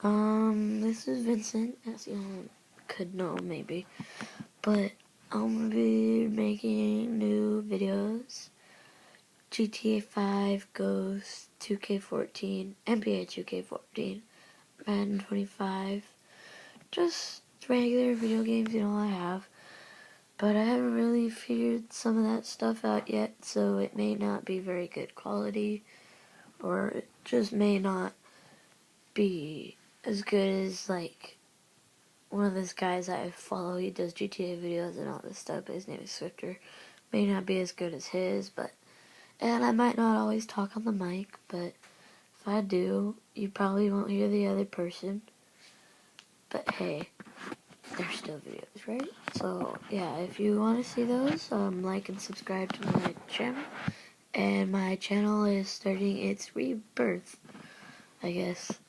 This is Vincent, as you all could know maybe, but I'm gonna be making new videos. GTA 5, Ghost, 2K14, NBA 2K14, Madden 25, just regular video games, I have. But I haven't really figured some of that stuff out yet, so it may not be very good quality, or it just may not be as good as, like, one of those guys I follow. He does GTA videos and all this stuff, but his name is Swifter. May not be as good as his, and I might not always talk on the mic, but if I do, you probably won't hear the other person. But hey, they're still videos, right? So yeah, if you want to see those, like and subscribe to my channel. And my channel is starting its rebirth, I guess.